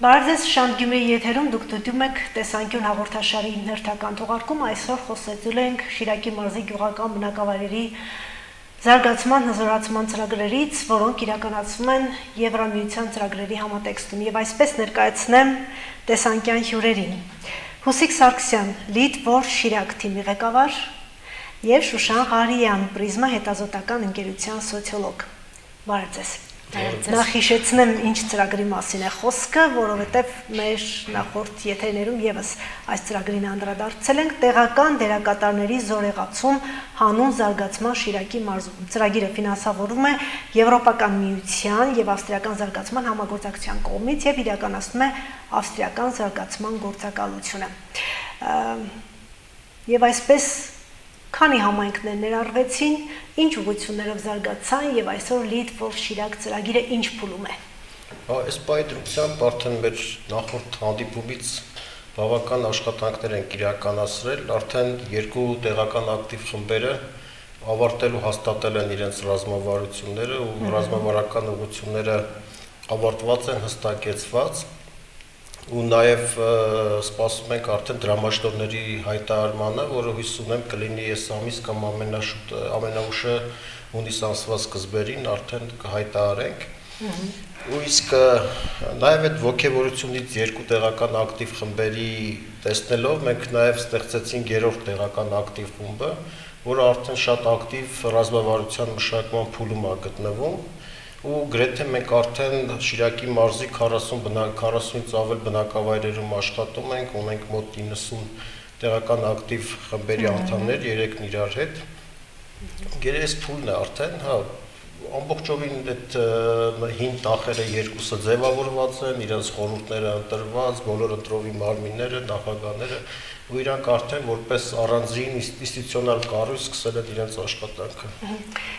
Բարև ձեզ, Շանթ Գյումրիի եթերում դուք դիտում եք տեսանկյուն հաղորդաշարի հերթական թողարկումը։ Այսօր խոսելու ենք Շիրակի մարզի գյուղական բնակավայրերի զարգացման հզորացման ծրագրերից, որոնք իրականացվում են Եվրամիության ծրագրերի համատեքստում, եւ այսպես ներկայացնեմ տեսանկյան հյուրերին։ Հուսիկ Սարգսյան, Լիտվոր Շիրակ թիմի ղեկավար, եւ Շուշան Ղարիյան, Պրիզմա հետազոտական ընկերության սոցիոլոգ։ Բարև ձեզ։ Նախ հիշեցնեմ ինչ ծրագրի մասին է խոսքը, որովհետև մեր նախորդ եթերներում եւս այս ծրագրին անդրադարձել ենք տեղական դերակատարների զորեղացում հանուն զարգացման Շիրակի մարզում։ Ծրագիրը ֆինանսավորվում է Եվրոպական միության եւ Ավստրիական զարգացման համագործակցության կողմից եւ իրականացնում է Ավստրիական զարգացման գործակալությունը։ Եվ այսպես քանի համայնքներ ներառվեցին, ինչ ուղղություններով զարգացան եւ այսօր Լիտվոր Շիրակ ծրագիրը ինչ փուլում է։ Այս պայմանությամբ արդեն մեր նախորդ հանդիպումից բավական աշխատանքներ են իրականացրել, արդեն երկու տեղական ակտիվ խմբերը ավարտել ու հաստատել են իրենց ռազմավարությունները ու ռազմավարական ուղղությունները ավարտված են, հստակեցված ու նաև սպասում ենք արդեն դրամաշնորհների հայտարարմանը, որը հույս ունեմ կլինի այս ամիս կամ ամենաուշը հունիս ամսվա սկզբերին արդեն կհայտարարենք։ Ու իսկ նաև այդ ոգևորությունից երկու տեղական ակտիվ խմբերի տեսնելով մենք նաև ստեղծեցինք երրորդ տեղական ակտիվ խումբը, որը արդեն շատ ակտիվ ռազմավարության մշակման փուլում է գտնվում։ Ու գրեթե մենք արդեն Շիրակի մարզի 40-ից ավել բնակավայրերում աշխատում ենք, ունենք մոտ 90 տեղական ակտիվ խմբերի անդամներ, 3-ն իրար հետ։ Գերես փուլն է արդեն, հա, ամբողջովին այդ հին տախերը երկուսը ձևավորված են, իրենց խորհուրդները ընտրված, բոլոր ընտրովի մարմինները, նախագահները, ու իրանք արդեն որպես առանձին ինստիտուցիոնալ կառույց սկսել են իրենց աշխատանքը։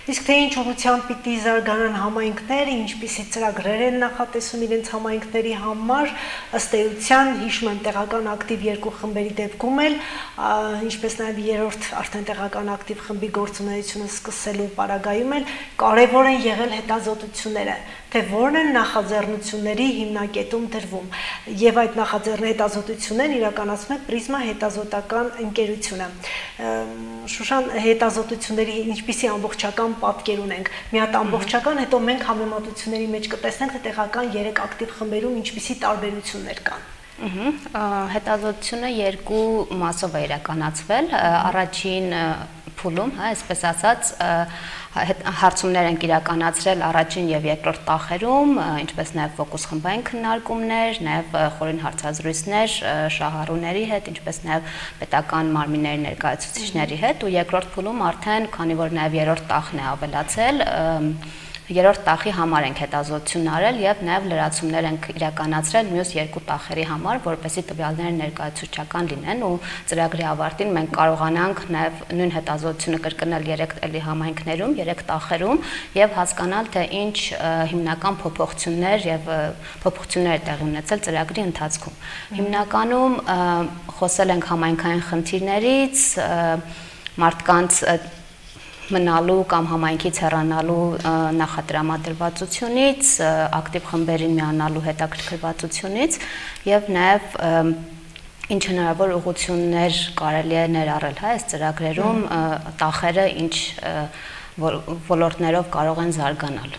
Իսկ թե ինչ ուղղությամբ պիտի զարգանան համայնքները, ինչպիսի ծրագրեր են նախատեսում իրենց համայնքների համար, ըստ էության հիշում եմ տեղական ակտիվ երկու խմբերի դեպքում էլ, ինչպես նաև երրորդ արդեն տեղական ակտիվ խմբի գործունեությունը սկսելու պարագայում էլ կարևոր են եղել հետազոտությունները, թե որն են նախաձեռնությունների հիմնակետում դրվում, եւ այդ հետազոտություններն իրականացնում է Պրիզմա հետազոտական ընկերությունը։ Շուշան, հետազոտությունների ինչպիսի ամբողջական պատկեր ունենք։ Մի հատ ամբողջական, հետո մենք համեմատությունների մեջ կտեսնենք, թե տեղական 3 ակտիվ խմբերում ինչպիսի տարբերություններ կան։ Հետազոտությունը երկու մասով է իրականացվել, առաջին փուլում, այսպես ասած, հարցումներ են իրականացրել առաջին եւ երկրորդ տախերում, ինչպես նաեւ ֆոկուս խմբային քննարկումներ, նաեւ խորին հարցազրույցներ շահառուների հետ, ինչպես նաեւ պետական մարմինների ներկայացուցիչների հետ, ու երկրորդ փուլում արդեն, քանի որ նաեւ երրորդ տախն է ավելացել, երրորդ տախի համար ենք հետազոտություն արել եւ նաեւ լրացումներ ենք իրականացրել մյուս երկու տախերի համար, որպեսզի տվյալները ներկայացուցչական լինեն ու ծրագրի ավարտին մենք կարողանանք նաեւ նույն հետազոտությունը կրկնել 3 էլի համայնքներում, 3 տախերում եւ հասկանալ թե ինչ հիմնական փոփոխություններ եւ փոփոխություններ տեղի ունեցել ծրագրի ընթացքում։ Հիմնականում խոսել ենք համայնքային խնդիրներից, մարդկանց մնալու կամ համայնքից հեռանալու նախատրամադրվածությունից, ակտիվ խմբերին միանալու հետաքրքրվածությունից եւ նաեւ ինչ հնարավոր ուղղություններ կարելի է ներառել, հա, այս ծրագրերում տախերը ինչ ոլորտներով կարող են զարգանալ։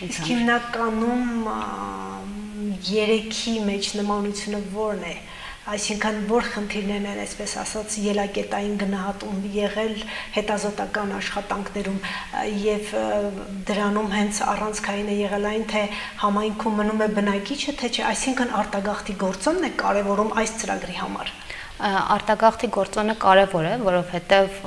Իսկ հիմնականում 3-ի մեջ նմանությունը ո՞րն է։ Այսինքն որ խնդիրներն են, այսպես ասած, ելակետային գնահատում եղել հետազոտական աշխատանքներում եւ դրանում հենց առանցքային է եղել այն, թե համայնքում մնում է բնակիչը, թե չէ, այսինքն արտագաղթի գործոնն է կարևորում այս ծրագրի համար։ Արտագաղթի գործոնը կարևոր է, որովհետև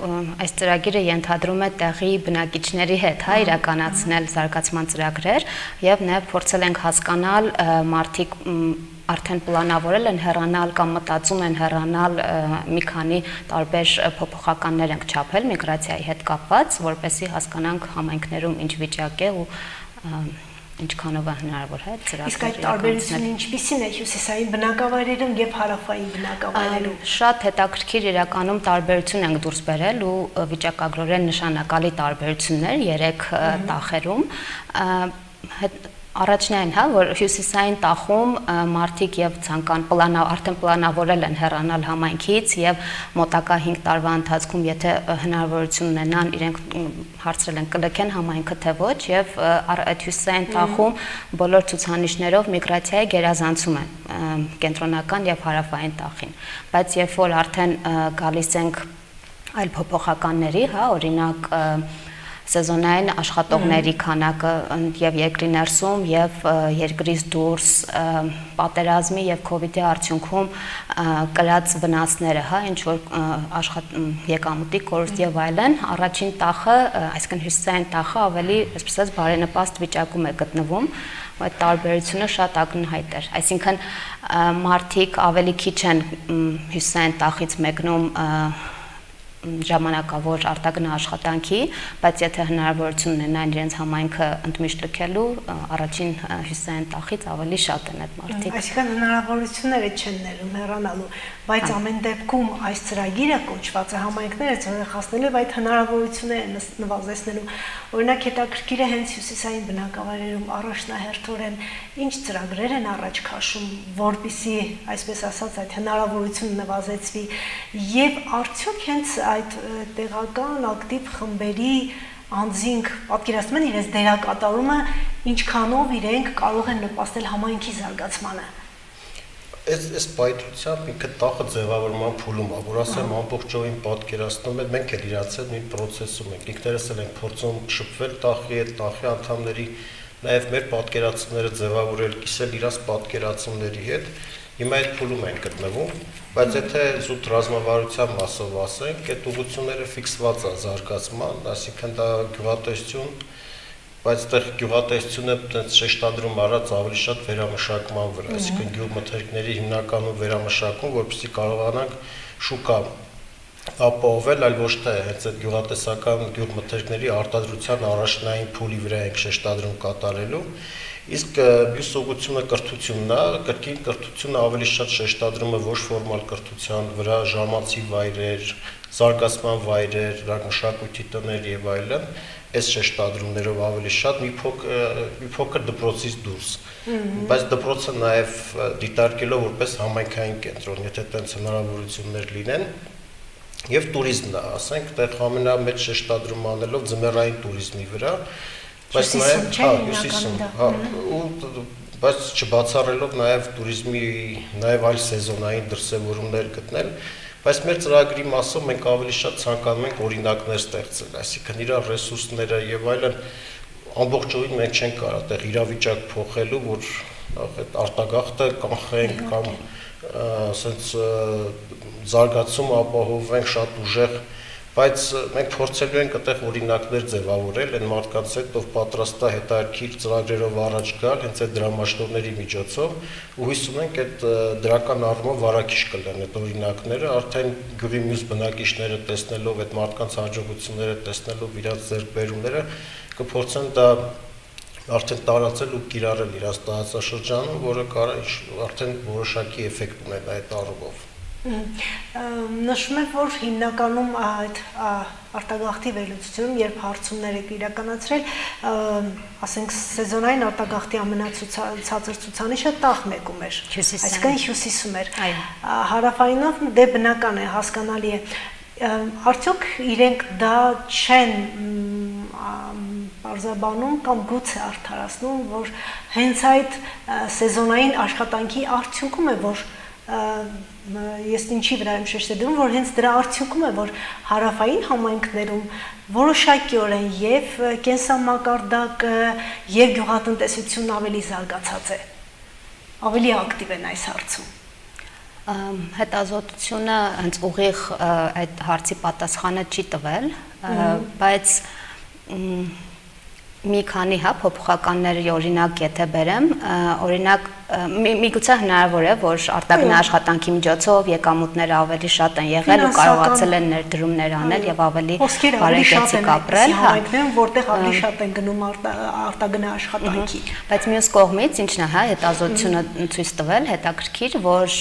այս ծրագիրը ենթադրում է տեղի բնակիչների հետ, հա, իրականացնել զարգացման ծրագրեր եւ նաեւ փորձել ենք հասկանալ մարդիկ արդեն պլանավորել են հեռանալ կամ մտածում են հեռանալ մի քանի տարբեր փոփոխականներ ենք չափել միգրացիայի հետ կապված, որպեսզի հասկանանք համայնքներում ինչ վիճակ է ու ինչքանով է հնարավոր է ծրագրեր։ Իսկ այդ տարբերությունը ինչպիսին է հյուսիսային բնակավայրերում եւ հարավային բնակավայրերում։ Շատ հետաքրքիր իրականում տարբերություն ենք դուրս բերել ու վիճակագրորեն նշանակալի տարբերություններ 3 տախերում։ Առաջնային, հա, որ հյուսիսային տախում մարդիկ եւ արդեն պլանավորել են հեռանալ համայնքից եւ մոտակա 5 տարվա ընթացքում եթե հնարավորություն ունենան իրենք հարցրել են կլքեն համայնքը թե ոչ եւ այդ հյուսիսային տախում բոլոր ցուցանիշներով միգրացիայի գերազանցում են կենտրոնական եւ հարավային տախին, բայց երբ որ արդեն գալիս ենք այլ փոփոխականների, հա, օրինակ սեզոնային աշխատողների քանակը եւ երկրի ներսում եւ երկրից դուրս պատերազմի եւ կոവിഡ്ի արդյունքում կրած վնասները, հա, ինչ որ եկամուտի կորուստ եւ այլն, առաջին տախը, այսինքն հյուսիսային տախը ավելի, այսպես ասած, բարենպաստ վիճակում է գտնվում, այդ տարբերությունը շատ ակնհայտ է, այսինքն մարդիկ ավելի քիչ են հյուսիսային տախից մեկնում ժամանակավոր արտագնա աշխատանքի, բայց եթե հնարավորություն ունենան իրենց համայնքը ընդմիշտ լքելու, առաջին հյուսիսային տախից ավելի շատ են այդ մարդիկ։ Այսինքն հնարավորությունները չեն ներում հեռանալու, բայց ամեն դեպքում այս ծրագիրը կոչված է համայնքները ցուցահանդեսելու եւ այդ հնարավորությունները նվազեցնելու։ Օրինակ հետաքրքիր է հենց հյուսիսային բնակավայրերում առաջնահերթորեն ինչ ծրագրեր են առաջ քաշում, որպեսզի, այսպես ասած, այդ հնարավորությունը նվազեցվի եւ արդյոք հենց այդ տեղական ակտիվ խմբերի անձինք պատկերացնում են իրենց դերակատարումը, ինչքանով իրենք կարող են նպաստել համայնքի զարգացմանը։ Այս պայթությամբ ինքը տախը ձևավորման փուլում է, որ ասեմ ամբողջովին պատկերացնում է, մենք էլ իրաց հետ նույն process-ում ենք, ինքներս էլ ենք փորձում շփվել տախի հետ, տախի անդամների, նաև մեր պատկերացումները ձևավորել, կիսել իրաց պատկերացումների հետ, հիմա այդ փուլում են գտնվում, բայց եթե զուտ ռազմավարության մասով ասենք, այդ ուղղությունները ֆիքսված է զարգացման, այսինքն դա գյուղատնտեսություն, բայց այդտեղ գյուղատնտեսությունը այդպես շեշտադրում արած ավելի շատ վերամշակման վրա, այսինքն գյուղմթերքների հիմնականում վերամշակում, որպեսզի կարողանանք շուկա ապահովել, այլ ոչ թե հենց այդ գյուղատնտեսական գյուղմթերքների արտադրության առաջնային փուլի վրա ենք շեշտադրում կատարելու, իսկ մյուս ուղղությունը կրթությունն է, կրկին կրթությունը ավելի շատ շեշտադրում է ոչ ֆորմալ կրթության վրա, ժամանցի վայրեր, զարգացման վայրեր, մշակույթի տներ եւ այլն, այս շեշտադրումներով ավելի շատ մի փոքր դպրոցից դուրս, բայց դպրոցը նաև դիտարկելով որպես համայնքային կենտրոն, եթե տենց հնարավորություններ լինեն, եւ տուրիզմն է, ասենք, այդտեղ ամենամեծ շեշտադրում անելով ձմեռային տուրիզմի վրա, բայց բայց չբացառելով նաև տուրիզմի, նաև այլ սեզոնային դրսևորումներ գտնել, բայց մեր ծրագրի մասով մենք ավելի շատ ցանկանում ենք օրինակներ ստեղծել, այսինքն իրար ռեսուրսները եւ այլն ամբողջովին մենք չենք կարող այդտեղ իրավիճակ փոխելու, որ այդ արտագաղթը կանխենք կամ ասենց զարգացում ապահովենք շատ ուժեղ, բայց մենք փորձելու ենք այդտեղ օրինակներ ձևավորել այն մարդկանց հետ, ով պատրաստ է հետաքրքիր ծրագրերով առաջ գալ, հենց այդ դրամաշնորհների միջոցով, ու հույս ունենք այդ դրական առումով վարակիչ կլինեն այդ օրինակները, արդեն գյուղի մյուս բնակիչները տեսնելով այդ մարդկանց հաջողությունները, տեսնելով իրաց ձեռքբերումները, կփորձեն դա արդեն տարածել ու կիրառել իրաց տարածաշրջանում, որը կարող արդեն որոշակի էֆեկտ ունենա այդ առումով։ Նշում է, որ հիմնականում այդ արտագաղթի վերլուծությունում, երբ հարցումներ եք իրականացրել, ասենք սեզոնային արտագաղթի ամենացածր ցուցանիշը տախ մեկում էր, այսինքն հյուսիսում էր, հարավայինով դե բնական է, հասկանալի է, արդյոք իրենք դա չեն պարզաբանում կամ գուցե արդարացնում, որ հենց այդ սեզոնային աշխատանքի արդյունքում է, որ ես ինչի վրա եմ շեշտադրում, որ հենց դրա արդյունքում է, որ հարավային համայնքներում որոշակիորեն եւ կենսամակարդակը եւ գյուղատնտեսությունն ավելի զարգացած է, ավելի ակտիվ են այս հարցում։ Հետազոտությունը հենց ուղիղ այդ հարցի պատասխանը չի տվել, բայց մի քանի փոփոխականների օրինակ եթե բերեմ, օրինակ միգուցե հնարավոր է, որ արտագնա աշխատանքի միջոցով եկամուտները ավելի շատ են եղել ու կարողացել են ներդրումներ անել եւ ավելի բարեկեցիկ ապրել, որտեղ ավելի շատ են գնում արտագնա աշխատանքի։ Բայց մյուս կողմից ինչն է, հա, հետազոտությունը ցույց տվել, հետաքրքիր, որ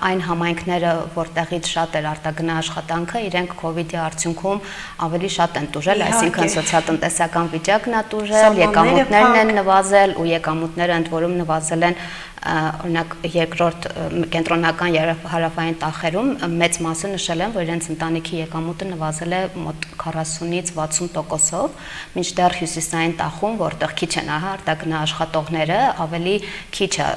այն համայնքները, որտեղից շատ էր արտագնա աշխատանքը, իրենք COVID-ի արդյունքում ավելի շատ են տուժել, այսինքն սոցիալ-տնտեսական վիճակն է տուժել, եկամուտներն են նվազել ու եկամուտները ընդ որում նվազել են օրինակ երկրորդ կենտրոնական հարավային տախերում մեծ մասը նշել են, որ իրենց ընտանիքի եկամուտը նվազել է մոտ 40-ից 60%-ով, մինչդեռ հյուսիսային տախում, որտեղ քիչ են արտագնա աշխատողները, ավելի քիչ է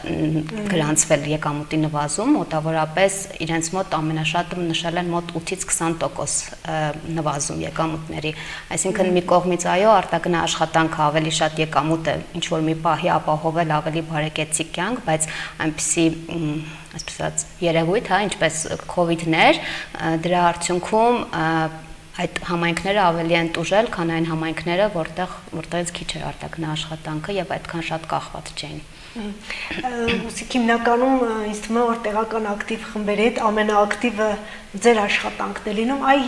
գրանցվել եկամուտի նվազում, մոտավորապես իրենց մոտ ամենաշատը նշել են մոտ 8-ից 20% նվազում եկամուտների, այսինքն մի կողմից այո, արտագնա աշխատանքը ավելի շատ եկամուտ է ինչ որ մի պահի ապահովել ավելի բարեկեցիկ կյանք, բայց այնպիսի այսպես ասած երևույթ, հա, ինչպես COVID-ներ, դրա արդյունքում այդ համայնքները ավելի են տուժել, քան այն համայնքները, որտեղից քիչ էր արտագնա աշխատանքը եւ այդքան շատ կախված չէին։ Ուսիկ հիմնականում ինձ թվում է որ տեղական ակտիվ խմբերի հետ ամենաակտիվը ձեր աշխատանքն է լինում, այ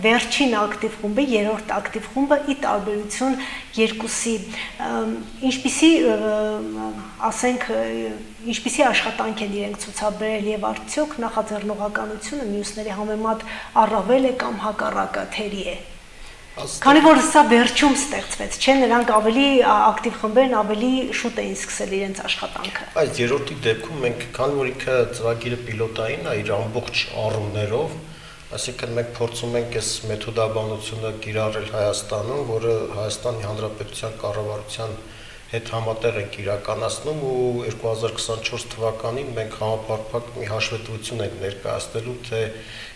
վերջին ակտիվ խումբը, երրորդ ակտիվ խումբը ի տարբերություն երկուսի, ինչպիսի ասենք ինչպիսի աշխատանք են իրենք ցուցաբերել եւ արդյոք նախաձեռնողականությունը մյուսների համեմատ առավել է կամ հակառակը թերի է։ Քանի որ սա վերջում ստեղծվեց, չէ, նրանք ավելի ակտիվ խմբերն ավելի շուտ էին սկսել իրենց աշխատանքը։ Այս երրորդի դեպքում մենք, քանի որ ինքը ծրագիրը պիլոտային է իր ամբողջ առումներով, այսինքն մենք փորձում ենք այս մեթոդաբանությունը կիրառել Հայաստանում, որը Հայաստանի Հանրապետության կառավարության հետ համատեղ ենք իրականացնում ու 2024 թվականին մենք համապարփակ մի հաշվետվություն ենք ներկայացնելու, թե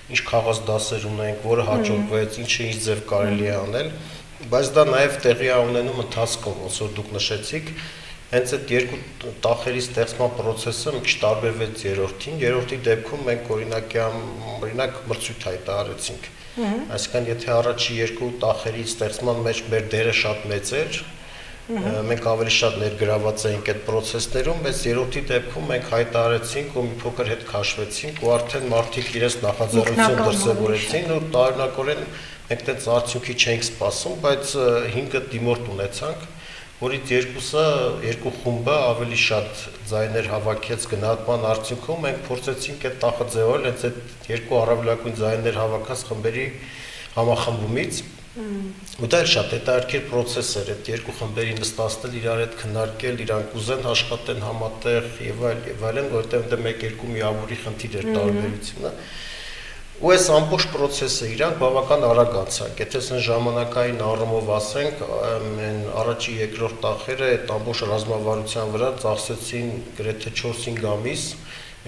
ինչ քաղաք դասեր ունենք, որը հաջողվեց, ինչը ինչ ձև կարելի է անել, բայց դա նաև տեղի է ունենում ընթացքում, ոնց որ դուք նշեցիք, հենց այդ երկու տախերի ստեղծման process-ը մի քիչ տարբերվեց երրորդին, երրորդի դեպքում մենք օրինակ մրցույթ հայտարարեցինք, այսինքն եթե առաջի երկու տախերի ստեղծման մեջ մեր դերը շատ մեծ էր, մենք ավելի շատ ներգրաված էինք այդ process-ներում, բայց երրորդի դեպքում մենք հայտարարեցինք ու մի փոքր հետ քաշվեցինք ու արդեն մարդիկ իրենց նախաձեռնություն դրսևորեցին ու տարօրինակորեն մենք դից արդյունքի չէինք սպասում, բայց 5 դիմորդ ունեցանք, որից երկու խումբը ավելի շատ ձայներ հավաքեց գնահատման արդյունքում, մենք փորձեցինք այդ տախը ձևավորել հենց այդ երկու առավելագույն ձայներ հավաքած խմբերի համախմբումից ու դա էլ շատ հետաքրքիր process էր այդ երկու խմբերի նստացնել իրար հետ քննարկել, իրանք ուզեն աշխատեն համատեղ եւ այլն, որովհետեւ դա 1-2 միավորի խնդիր էր տարբերությունը։ Ու այս ամբողջ process-ը իրանք բավական արագ անցան։ Եթե ասեն ժամանակային առումով ասենք, առաջի երկրորդ տախերը այդ ամբողջ ռազմավարության վրա ծախսեցին գրեթե 4-5 ամիս,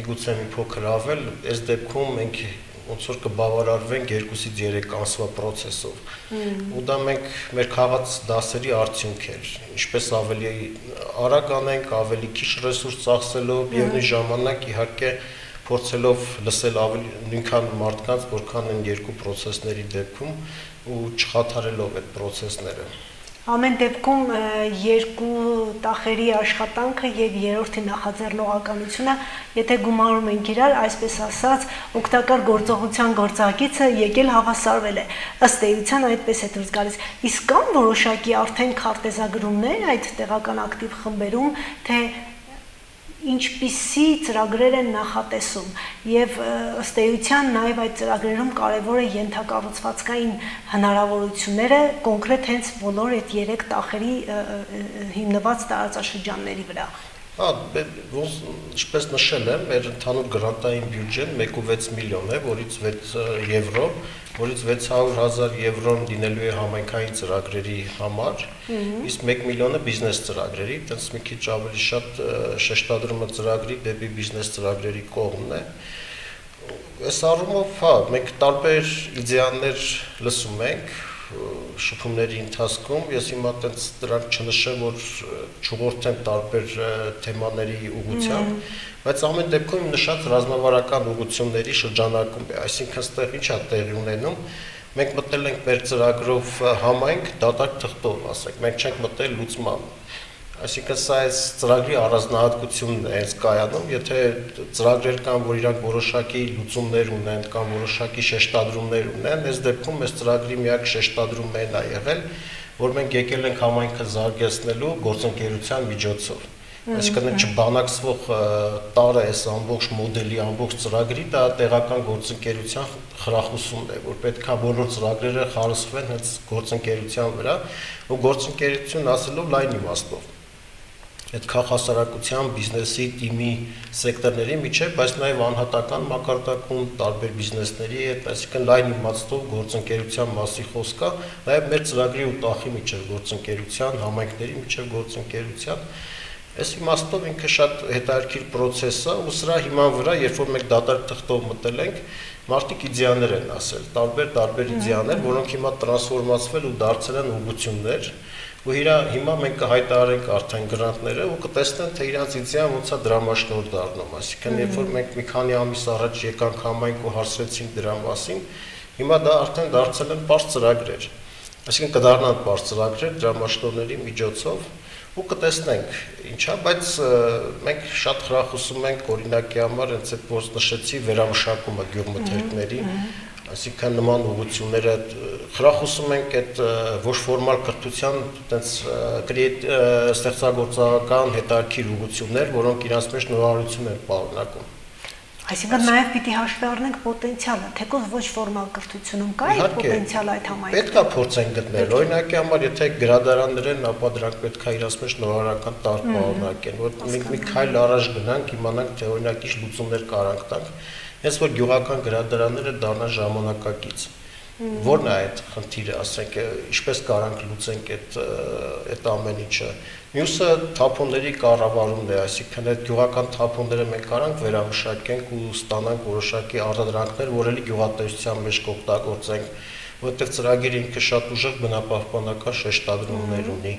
միգուցե մի փոքր ավել, այս դեպքում մենք ոնց որ կբավարարվենք 2-ից 3 ամսվա process-ով։ Ու դա մենք մեր քաղաք դասերի արդյունք էր։ Ինչպես ավելի արագ անենք, ավելի քիչ ռեսուրս ծախսելով եւ նույն ժամանակ իհարկե փորձելով լսել ավելի նույնքան մարդկանց, որքան են երկու process-ների դեպքում ու չխաթարելով այդ process-ները։ Ամեն դեպքում երկու տախերի աշխատանքը եւ երրորդի նախաձեռնողականությունը, եթե գումարում ենք իրար, այսպես ասած, օգտակար գործողության գործակիցը եկել հավասարվել է։ Ըստ էության այդպես է դուրս գալիս։ Իսկ կան որոշակի արդեն քարտեզագրումներ այդ տեղական ակտիվ խմբերում, թե ինչպիսի ծրագրեր են նախատեսում եւ ըստ էության նաեւ այդ ծրագրերում կարեւոր է ենթակառուցվածքային հնարավորությունները կոնկրետ հենց բոլոր այդ 3 տախերի հիմնված տարածաշրջանների վրա։ Ինչպես նշել եմ, մեր ընդհանուր գրանտային բյուջեն 1.6 միլիոն է, որից 6 եվրո, որից 600,000 եվրոն դինելու է համայնքային ծրագրերի համար, իսկ 1 միլիոնը բիզնես ծրագրերի, այդպես մի քիչ ավելի շատ շեշտադրումը ծրագրի դեպի բիզնես ծրագրերի կողմն է։ Այս առումով, հա, մենք տարբեր իդեաներ լսում ենք շփումների ընթացքում, ես հիմա այդպես դրանք չնշեմ, որ չուղղորդեմ տարբեր թեմաների ուղղությամբ, բայց ամեն դեպքում նշած ռազմավարական ուղղությունների շրջանակում է, այսինքն ստեղ ինչ է տեղի ունենում, մենք մտել ենք մեր ծրագրով համայնք դատարկ թղթով, ասենք, մենք չենք մտել լուծման, Այսինքն սա այս ծրագրի առանձնահատկությունն է այս կայանում, եթե ծրագրեր կան, որ իրանք որոշակի լուծումներ ունեն կամ որոշակի շեշտադրումներ ունեն, այս դեպքում այս ծրագրի միակ շեշտադրումն է եղել, որ մենք եկել ենք համայնքը զարգացնելու գործընկերության միջոցով։ Այսինքն չբանակցվող տարը այս ամբողջ մոդելի, ամբողջ ծրագրի դա տեղական գործընկերության խրախուսումն է, որ պետքա բոլոր ծրագրերը խարսխվեն հենց գործընկերության վրա, ու գործընկերություն ասելով լայն իմաստով։ Այդ քաղաքասարակության, բիզնեսի, թիմի, սեկտորների միջև, բայց նաև անհատական մակարդակում տարբեր բիզնեսների հետ, այսինքն լայն իմաստով գործընկերության մասի խոսք կա, նաև մեր ծրագրի ու տախի միջև գործընկերության, համայնքների միջև գործընկերության, այս իմաստով ինքը շատ հետաքրքիր process է, ու սրա հիման վրա, երբ որ մենք դատարկ թղթով մտել ենք, մարդիկ իդեաներ են ասել, տարբեր իդեաներ, որոնք հիմա տրանսֆորմացվել ու դարձել են ուղղություններ, ու հիմա մենք կհայտարարենք արդեն գրանտները ու կտեսնեն, թե իրանց իդեան ոնց է դրամաշնորհ դառնում, այսինքն երբ որ մենք մի քանի ամիս առաջ եկանք համայնք ու հարցրեցինք դրա մասին, հիմա դա արդեն դարձել են պարզ ծրագրեր, այսինքն կդառնան պարզ ծրագրեր դրամաշնորհների միջոցով ու կտեսնենք ինչա, բայց մենք շատ խրախուսում ենք օրինակի համար հենց այդ որ նշեցի վերամշակումը գյուղմթերքների, այսինքն նման ուղղությունները խրախուսում ենք այդ ոչ ֆորմալ կրթության այդպես ստեղծագործական հետաքրքիր ուղղություններ, որոնք իրաց մեջ նորարարություն են պարունակում։ Այսինքն նաև պիտի հաշվի առնենք պոտենցիալը, թեկուզ ոչ ֆորմալ կրթությունում կա այդ պոտենցիալը այդ համայնքում։ Պետք է փորձենք գտնել, օրինակի համար եթե գրադարաններ են, ապա դրանք պետք է իրաց մեջ նորարարական տարր պարունակեն, որ մենք մի քայլ առաջ գնանք, իմանանք թե օրինակ ինչ լուծումներ կարանք տանք, հենց որ գյուղական գրադարանները դառնան ժամանակակից։ Որն է այդ խնդիրը, ասենք, ինչպես կարանք լուծենք այդ ամեն ինչը։ Մյուսը թափոնների կառավարումն է, այսինքն այդ գյուղական թափոնները մենք կարանք վերամշակենք ու ստանանք որոշակի արտադրանքներ, որ էլի գյուղատնտեսության մեջ կօգտագործենք, որովհետև ծրագիրը ինքը շատ ուժեղ բնապահպանական շեշտադրումներ ունի։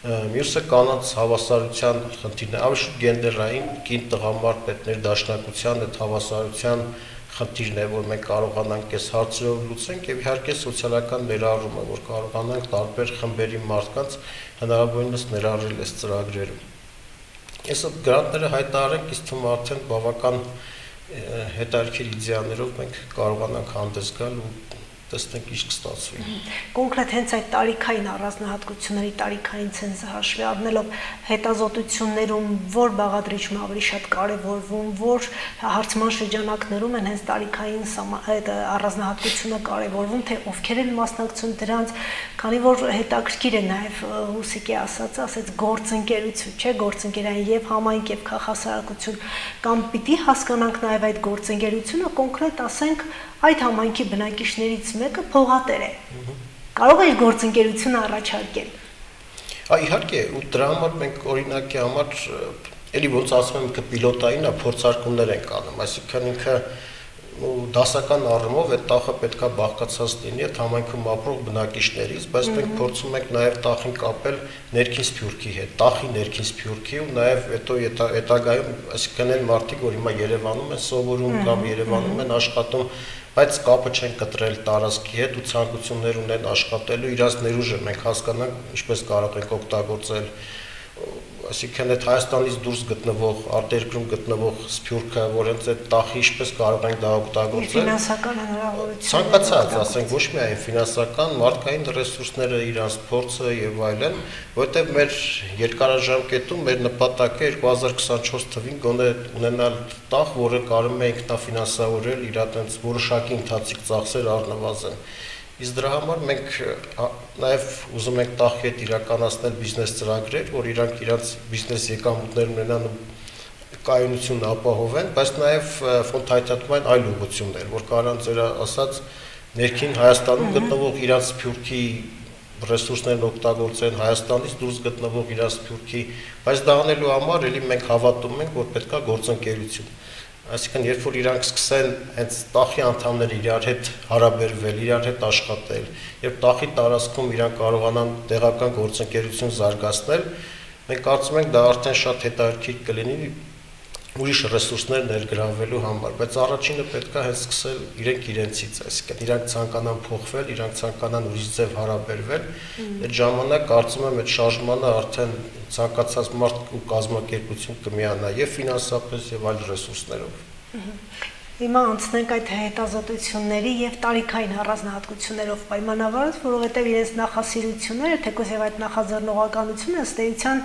Մյուսը կանանց հավասարության խնդիրն է, ավելի շուտ գենդերային կին տղամարդ պետներ դաշնակցության այդ հավասարության խնդիրն է, որ մենք կարողանանք այս հարցերով լուծենք եւ իհարկե սոցիալական ներառումը, որ կարողանանք տարբեր խմբերի մարդկանց հնարավորինս ներառել այս ծրագրերում։ Այս գրանտները հայտարարենք, իսկ թվում արդեն բավական հետաքրքիր իդեաներով մենք կարողանանք հանդես գալ ու տեսնենք ինչ կստացվի։ Կոնկրետ հենց այդ տարիքային առանձնահատկությունների տարիքային ցենզը հաշվի առնելով հետազոտություններում որ բաղադրիչն ավելի շատ կարևորվում, որ հարցման շրջանակներում են հենց տարիքային առանձնահատկությունը կարևորվում, թե ովքեր են մասնակցում դրանց, քանի որ հետաքրքիր է նաև Հուսիկի ասած գործընկերություն, չէ, գործընկերային եւ համայնք եւ քաղաքասարակություն, կամ պիտի հասկանանք նաև այդ գործընկերությունը կոնկրետ ասենք այդ համայնքի բնակիչներից մեկը փողատեր է։ Կարող է գործընկերությունը առաջարկել։ Իհարկե, ու դրա համար մենք օրինակի համար էլի ոնց ասում եմ, ինքը պիլոտային է, փորձարկումներ ենք անում, այսինքն ինքը դասական առումով այդ տախը պետքա բաղկացած լինի այդ համայնքում ապրող բնակիչներից, բայց մենք փորձում ենք նաև տախին կապել ներքին սփյուռքի հետ, տախի ներքին սփյուռքի ու նաև հետո հետագայում, այսինքն այն մարդիկ, որ հիմա Երևանում են սովորում կամ Երևանում են աշխատում, բայց կապը չեն կտրել տարածքի հետ ու ցանկություններ ունեն աշխատելու, իրաց ներուժը մենք հասկանանք ինչպես կարող ենք օգտագործել, այսինքն այդ Հայաստանից դուրս գտնվող, արտերկրում գտնվող սփյուռքը, որ հենց այդ տախի ինչպես կարող ենք դա օգտագործել։ Ֆինանսական հնարավորություն։ Ցանկացած, ասենք, ոչ միայն ֆինանսական, մարդկային ռեսուրսները, իրանց փորձը եւ այլն, որովհետեւ մեր երկարաժամկետում մեր նպատակը 2024 թվին գոնե ունենալ տախ, որը կարող է ինքնաֆինանսավորել իր այդպես որոշակի ընթացիկ ծախսեր առնվազն։ Իսկ դրա համար մենք նաև ուզում ենք տախի հետ իրականացնել բիզնես ծրագրեր, որ իրանք իրենց բիզնես եկամուտներ ունենան ու կայունությունն ապահովեն, բայց նաև ֆոնդայթատում են այլ ուղղություններ, որ կարան ձեր ասած ներքին Հայաստանում գտնվող իրենց սփյուռքի ռեսուրսներն օգտագործեն, Հայաստանից դուրս գտնվող իրենց սփյուռքի, բայց դա անելու համար էլի մենք հավատում ենք, որ պետքա գործընկերություն։ Այսինքն, երբ որ իրանք սկսեն հենց տախի անդամները իրար հետ հարաբերվել, իրար հետ աշխատել, երբ տախի տարածքում իրանք կարողանան տեղական գործընկերություն զարգացնել, մենք կարծում ենք դա արդեն շատ հետաքրքիր կլինի ուրիշ ռեսուրսներ ներգրավելու համար, բայց առաջինը պետք է հենց սկսել իրենք իրենցից, այսինքն իրանք ցանկանան փոխվել, իրանք ցանկանան ուրիշ ձև հարաբերվել, այդ ժամանակ կարծում եմ այդ շարժմանը արդեն ցանկացած մարդ ու կազմակերպություն կմիանա եւ ֆինանսապես եւ այլ ռեսուրսներով։ Հիմա անցնենք այդ հետազոտությունների եւ տարիքային առանձնահատկություններով պայմանավորված, որովհետեւ իրենց նախասիրությունները, թեկուզ եւ այդ նախաձեռնողականությունը ըստ էության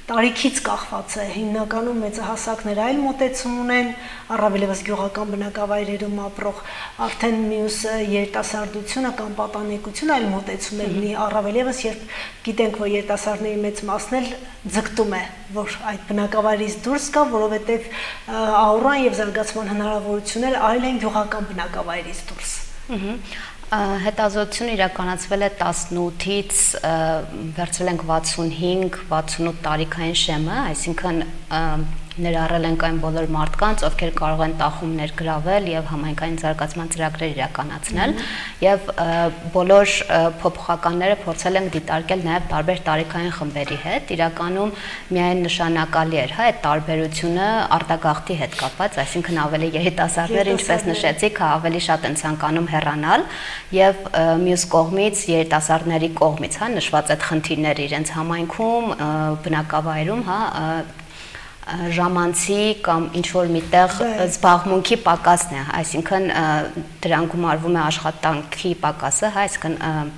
տարիքից կախված է, հիմնականում մեծահասակներ այլ մոտեցում ունեն, առավելևս գյուղական բնակավայրերում ապրող, արդեն մյուս երիտասարդությունը կամ պատանեկությունը այլ մոտեցումներ ունի, առավելևս երբ գիտենք, որ երիտասարդների մեծ մասն էլ ձգտում է, որ այդ բնակավայրից դուրս գա, որովհետև աուրան եւ զարգացման հնարավորությունները այլ են գյուղական բնակավայրից դուրս։ Հետազոտությունը իրականացվել է 18-ից վերցրել ենք 65-68 տարիքային շեմը, այսինքն ներառել ենք այն բոլոր մարդկանց, ովքեր կարող են տախում ներգրավել եւ համայնքային զարգացման ծրագրեր իրականացնել եւ բոլոր փոփոխականները փորձել ենք դիտարկել նաեւ տարբեր տարիքային խմբերի հետ, իրականում միայն նշանակալի էր, հա, այդ տարբերությունը արտագաղթի հետ կապված, այսինքն ավելի երիտասարդներ, ինչպես նշեցիք, ավելի շատ են ցանկանում հեռանալ եւ մյուս կողմից երիտասարդների կողմից, հա, նշված այդ խնդիրները իրենց համայնքում, բնակավայրում, հա, ժամանցի կամ ինչ-որ միտեղ զբաղմունքի պակասն է, այսինքն դրան գումարվում է աշխատանքի պակասը, հա, այսինքն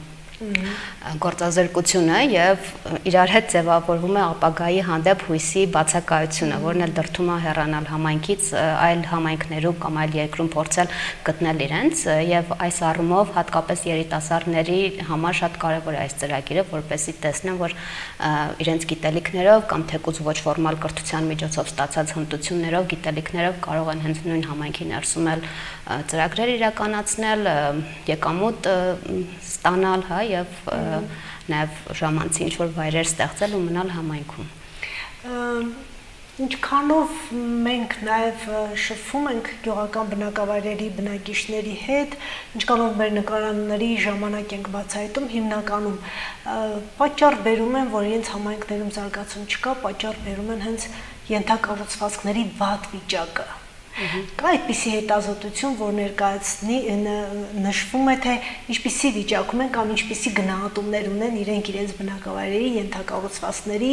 գործազրկությունը եւ իրար հետ ձևավորվում է ապագայի հանդեպ հույսի բացակայությունը, որն էլ դրդում է հեռանալ համայնքից, այլ համայնքներում կամ այլ երկրում փորձել գտնել իրենց եւ այս առումով հատկապես երիտասարդների համար շատ կարեւոր է այս ծրագիրը, որպեսզի տեսնեն, որ իրենց գիտելիքներով կամ թեկուզ ոչ ֆորմալ կրթության միջոցով ստացած հմտություններով, գիտելիքներով կարող են հենց նույն համայնքի ներսում էլ ծրագրեր իրականացնել, եկամուտ ստանալ, հա, եւ նաեւ ժամանցի ինչ-որ վայրեր ստեղծել ու մնալ համայնքում։ Ինչքանով մենք նաեւ շփվում ենք գյուղական բնակավայրերի բնակիչների հետ, ինչքանով մեր նկարանների ժամանակ ենք բացահայտում, հիմնականում պատճառ բերում են, որ իրենց համայնքներում զարգացում չկա, պատճառ բերում են հենց ենթակառուցվածքների վատ վիճակը։ Կա այդպիսի հետազոտություն, որ ներկայացնի նշվում է, թե ինչպիսի վիճակում են կամ ինչպիսի գնահատումներ ունեն իրենց բնակավայրերի ենթակառուցվածքների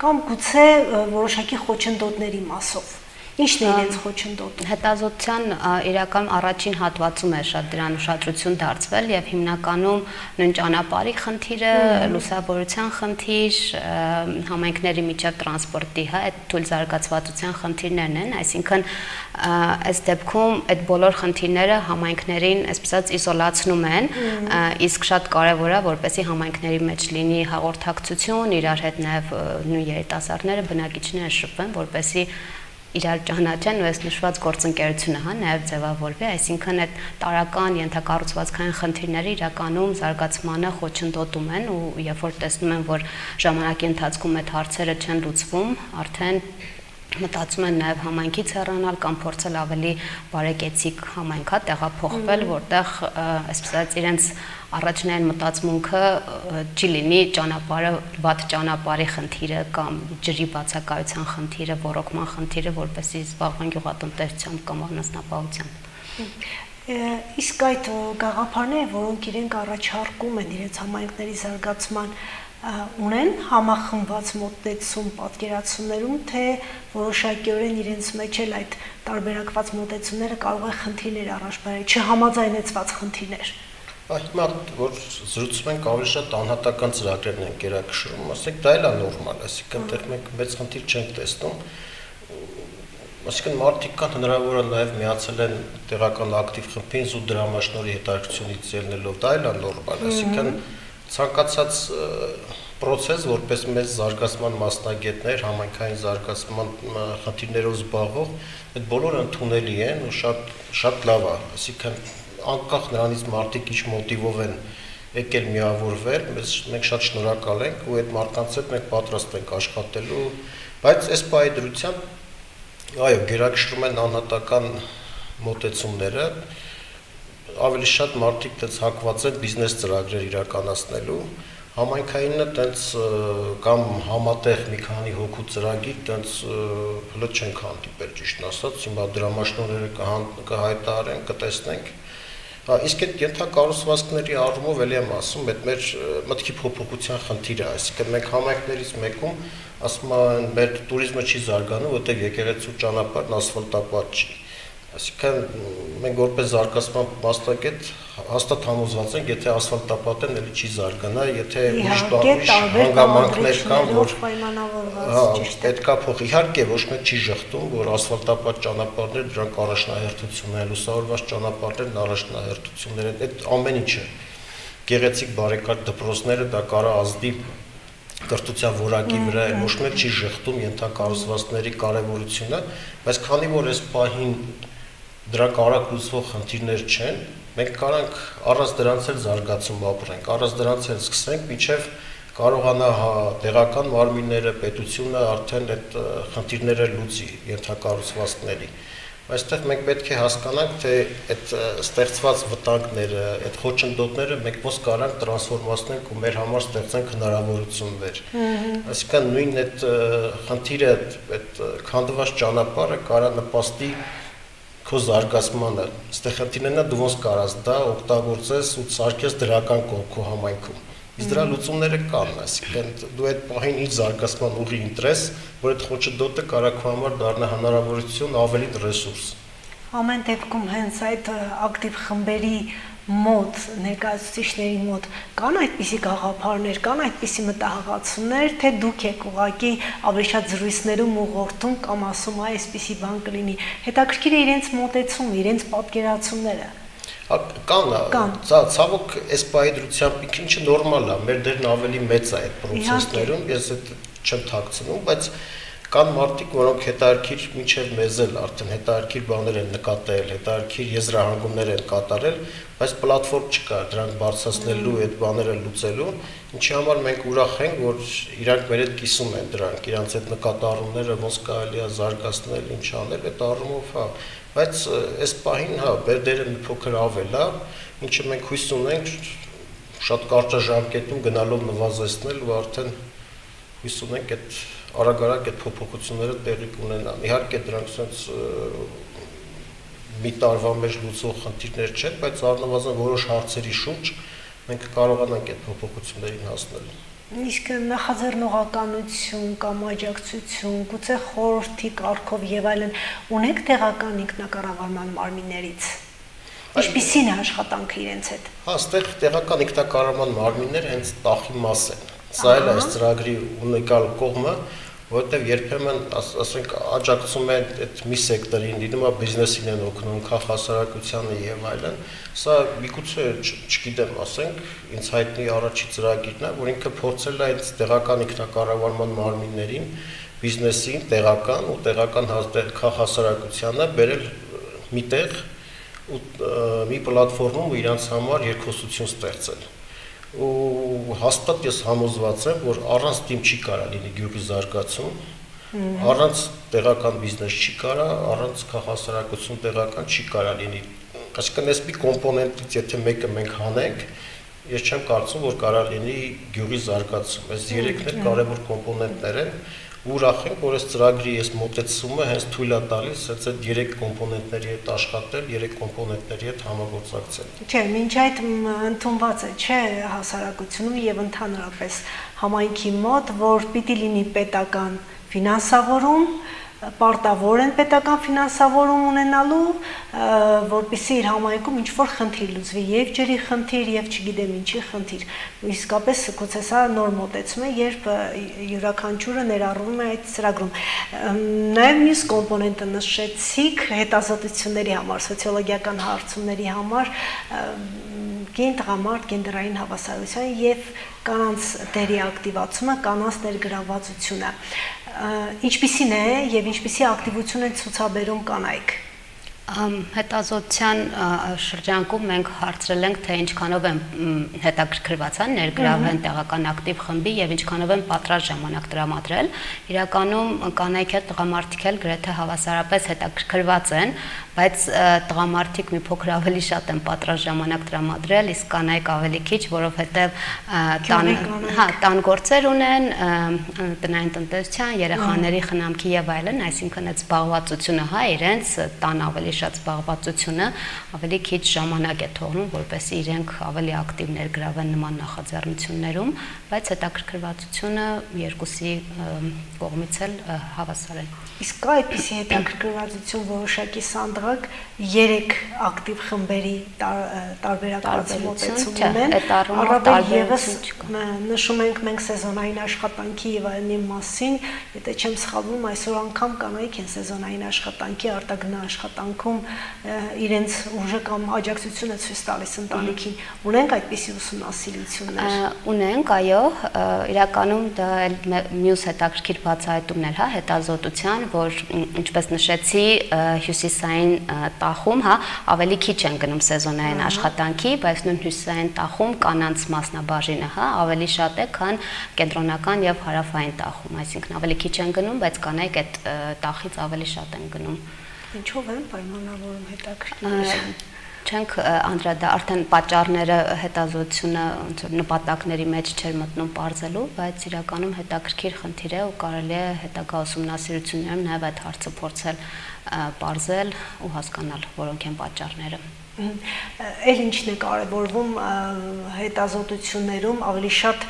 կամ գուցե որոշակի խոչընդոտների մասով։ Ինչն է իրենց խոչընդոտում։ Հետազոտության իրական առաջին հատվածում է շատ դրան ուշադրություն դարձվել եւ հիմնականում նույն ճանապարհի խնդիրը, լուսավորության խնդիր, համայնքների միջև տրանսպորտի, հա, այդ թույլ զարգացվածության խնդիրներն են, այսինքն այս դեպքում այդ բոլոր խնդիրները համայնքներին, այսպես ասած, իզոլացնում են, իսկ շատ կարեւոր է, որպեսզի համայնքների մեջ լինի հաղորդակցություն, իրար հետ նաեւ նույն երիտասարդները, բնակիչները շփվեն, որպեսզի իրար ճանաչեն ու այս նշված գործընկերությունը, հա, նաև ձևավորվի, այսինքն այդ տարական ենթակառուցվածքային խնդիրները իրականում զարգացմանը խոչընդոտում են ու երբ որ տեսնում են, որ ժամանակի ընթացքում այդ հարցերը չեն լուծվում, արդեն մտածում են նաև համայնքից հեռանալ կամ փորձել ավելի բարեկեցիկ համայնքա տեղափոխվել, որտեղ, այսպես ասած, իրենց առաջնային մտածմունքը չի լինի ճանապարհը, վատ ճանապարհի խնդիրը կամ ջրի բացակայության խնդիրը, ոռոգման խնդիրը, որպեսզի զբաղվեն գյուղատնտեսությամբ կամ անասնապահությամբ։ Իսկ այդ գաղափարները, որոնք իրենք առաջարկում են իրենց համայնքների զարգացման, ունեն համախմբված մոտեցում պատկերացումներում, թե որոշակիորեն իրենց մեջ էլ այդ տարբերակված մոտեցումները կարող է խնդիրներ առաջ բերել, չհամաձայնեցված խնդիրներ։ Հիմա որ զրուցում ենք ավելի շատ անհատական ծրագրերն են գերակշռում, ասենք դա էլ է նորմալ, այսինքն դեռ մենք մեծ խնդիր չենք տեսնում, այսինքն մարդիկ կան հնարավոր է նաև միացել են տեղական ակտիվ խմբին ու դրամաշնորհի հետաքրքրությունից ելնելով, դա էլ է նորմալ, այսինքն ցանկացած process, որպես մեծ զարգացման մասնագետներ, համայնքային զարգացման խնդիրներով զբաղվող, այդ բոլորը ընդունելի են ու շատ լավ է, այսինքն անկախ նրանից մարդիկ ինչ մոտիվով են եկել միավորվել, մենք շատ շնորհակալ ենք ու այդ մարդկանց հետ մենք պատրաստ ենք աշխատելու, բայց այս պայդրությամբ, այո, գերակշռում են անհատական մոտեցումները, ավելի շատ մարդիկ դից հակված են բիզնես ծրագրեր իրականացնելու, Համայնքայինը տենց կամ համատեղ մի քանի հոգու ծրագիր տենց հլը չենք հանդիպել ճիշտն ասած, հիմա դրամաշնորհները կհայտարարեն, կտեսնենք։ Իսկ այդ ենթակառուցվածքների առումով էլի եմ ասում, այդ մեր մտքի փոփոխության խնդիրը, այսինքն մենք համայնքներից մեկում ասում են, մեր туриզմը չի զարգանում, որտեղ եկեղեցու ճանապարհն ասֆալտապատ չի։ Այսինքն մենք որպես զարգացման մասնագետ հաստատ համոզված ենք, եթե ասֆալտապատ են, էլի չի զարգանա, եթե ուրիշ հանգամանքներ կան, որ պետքա փոխի։ Իհարկե ոչ մեկ չի ժխտում, որ ասֆալտապատ ճանապարհներ դրանք առաջնահերթություն են, լուսավորված ճանապարհներն առաջնահերթություններ են, այդ ամեն ինչը։ Գեղեցիկ բարեկարգ դպրոցները դա կարա ազդի կրթության որակի վրա է, ոչ մեկ չի ժխտում ենթակառուցվածքների կարևորությունը, բայց քանի որ այս պահին դրանք արագ լուծվող խնդիրներ չեն, մենք կարանք առանց դրանց էլ զարգացում ապրենք, առանց դրանց էլ սկսենք, մինչև կարողանա տեղական մարմինները, պետությունը արդեն այդ խնդիրները լուծի ենթակառուցվածքների։ Այստեղ մենք պետք է հասկանանք, թե այդ ստեղծված վտանգները, այդ խոչընդոտները մենք ոնց կարանք տրանսֆորմացնենք ու մեր համար ստեղծենք հնարավորություններ։ Այսինքն նույն այդ խնդիրը, այդ քանդված ճանապարհը կարա նպաստի քո զարգացմանը։ Այստեղ խնդիրն է դու ոնց կարաս դա օգտագործես ու սարքես դրական քո համայնքում։ Իսկ դրա լուծումները կան, այսինքն դու այդ պահին իր զարգացման ուղի ընտրես, որ այդ խոչընդոտը կարա քո համար դառնա հնարավորություն, ավելի ռեսուրս։ Ամեն դեպքում հենց այդ ակտիվ խմբերի մոտ, ներկայացուցիչների մոտ կան այդպիսի գաղափարներ, կան այդպիսի մտահղացումներ, թե դուք եք ուղղակի ավելի շատ զրույցներում ուղղորդում կամ ասում այսպիսի բան կլինի։ Հետաքրքիր է իրենց մոտեցումը, իրենց պատկերացումները։ Կան, ցավոք այս պայդրությամբ ինչը նորմալ է, մեր դերն ավելի մեծ է այդ process-ներում, ես այդ չեմ թաքցնում, բայց կան մարդիկ, որոնք հետարքիր մինչև մեզ էլ արդեն հետարքիր բաներ են նկատել, հետարքիր եզրահանգումներ են կատարել, բայց պլատֆորմ չկա դրանք բարձրացնելու, այդ բաները լուծելու, ինչի համար մենք ուրախ ենք, որ իրանք մեր հետ կիսում են դրանք, իրանց այդ նկատառումները ոնց կարելի է զարգացնել, ինչ անել, այդ առումով, հա, բայց այս պահին, հա, մեր դերը մի փոքր ավել է, ինչը մենք հույս ունենք շատ կարճաժամկետում գնալով նվազեցնել ու արդեն հույս ունենք այդ արագ-արագ այդ փոփոխությունները տեղի կունենան։ Իհարկե դրանք sense մի տարվա մեջ լուծող խնդիրներ չեն, բայց առնվազն որոշ հարցերի շուրջ մենք կարողանանք այդ փոփոխություններին հասնել։ Իսկ նախաձեռնողականություն կամ աջակցություն, գուցե խորհրդի կարգով եւ այլն ունեք տեղական ինքնակառավարման մարմիններից։ Ինչպիսին է աշխատանքը իրենց հետ։ Հա, այստեղ տեղական ինքնակառավարման մարմինները հենց տախի մաս են։ Սա էլ է այս ծրագրի ունիկալ կողմը, որտեղ երբեմն ասենք աջակցում են այդ մի սեկտորին, լինում է բիզնեսին են օգնում, քաղաքասարակությանը եւ այլն։ Սա միգուցե չգիտեմ, ասենք, ինձ հայտնի առաջի ծրագիրն է, որ ինքը փորձել է այդ տեղական ինքնակառավարման մարմիններին, բիզնեսին, տեղական ու տեղական քաղաքասարակությանը բերել միտեղ ու մի պլատֆորմում ու իրանց համար երկխոսություն ստեղծել։ Ու հաստատ ես համոզված եմ, որ առանց թիմ չի կարա լինի գյուղի զարգացում, առանց տեղական բիզնես չի կարա, առանց քաղաքասարակություն տեղական չի կարա լինի։ Այսինքն այս մի կոմպոնենտից եթե մեկը մենք հանենք, ես չեմ կարծում, որ կարա լինի գյուղի զարգացում։ Այս երեքն էլ կարևոր կոմպոնենտներ են, ուրախ ենք, որ այս ծրագրի այս մոտեցումը հենց թույլ է տալիս հենց այդ երեք կոմպոնենտների հետ աշխատել, երեք կոմպոնենտների հետ համագործակցել։ Չէ, մինչ այդ ընդունված է, չէ, հասարակությունում եւ ընդհանրապես համայնքի մոտ, որ պիտի լինի պետական ֆինանսավորում, պարտավոր են պետական ֆինանսավորում ունենալու, որպեսզի իր համայնքում ինչ-որ խնդիր լուծվի, եւ ջրի խնդիր, եւ չգիտեմ ինչի խնդիր։ Իսկապես գուցե սա նոր մոտեցում է, երբ յուրաքանչյուրը ներառվում է այդ ծրագրում։ Նաեւ մյուս կոմպոնենտը նշեցիք հետազոտությունների համար, սոցիոլոգիական հարցումների համար, կենտրոնամարդ գենդերային հավասարության եւ կանանց դերի ակտիվացումը, կանանց ներգրավվածությունը։ Ինչպիսին է եւ ինչպիսի ակտիվություն են ցուցաբերում կանայք։ Հետազոտության շրջանակում մենք հարցրել ենք, թե ինչքանով են հետաքրքրված ներգրավել տեղական ակտիվ խմբի եւ ինչքանով են պատրաստ ժամանակ տրամադրել։ Իրականում կանայք հետ տղամարդիկ էլ գրեթե հավասարապես հետաքրքրված են, բայց տղամարդիկ մի փոքր ավելի շատ են պատրաստ ժամանակ տրամադրել, իսկ կանայք ավելի քիչ, որովհետեւ տան գործեր ունեն, տնային տնտեսության, երեխաների խնամքի եւ այլն, այսինքն այդ զբաղվածությունը, իրենց տան ավելի շատ զբաղվածությունը ավելի քիչ ժամանակ է թողնում, որպեսզի իրենք ավելի ակտիվ ներգրավեն նման նախաձեռնություններում, բայց հետաքրքրվածությունը երկուսի կողմից էլ հավասար է։ Իսկ կա այդպիսի հետաքրքրվածություն որոշակի սանդղակ 3 ակտիվ խմբերի տարբերակացում ունեն, առավել ևս նշում ենք մենք սեզոնային աշխատանքի եւ այլնի մասին, եթե չեմ սխալվում, այսօր անգամ կանայք են սեզոնային աշխատանքի արտագնա աշխատանքում իրենց ուժը կամ աջակցությունը ցույց տալիս ընտանիքին։ Ունենք այդպիսի ուսումնասիրություններ։ Ունենք, այո, իրականում դա մյուս հետաքրքիր բացահայտումն է, հետազոտության, որ ինչպես նշեցի, հյուսիսային տախում, ավելի քիչ են գնում սեզոնային աշխատանքի, բայց նույն հյուսիսային տախում կանանց մասնաբաժինը, ավելի շատ է, քան կենտրոնական եւ հարավային տախում, այսինքն ավելի քիչ են գնում, բայց կանայք այդ տախից ավելի շատ են գնում։ Ինչով են պայմանավորում հետաքրքիր։ Չենք արդեն պատճառները հետազոտությունը նպատակների մեջ չէր մտնում բարձելու, բայց իրականում հետաքրքիր խնդիր է ու կարելի է հետագա ուսումնասիրություններում նաև այդ հարցը փորձել բարձել ու հասկանալ, որոնք են պատճառները։ Էլ ինչն է կարևորվում հետազոտություններում ավելի շատ,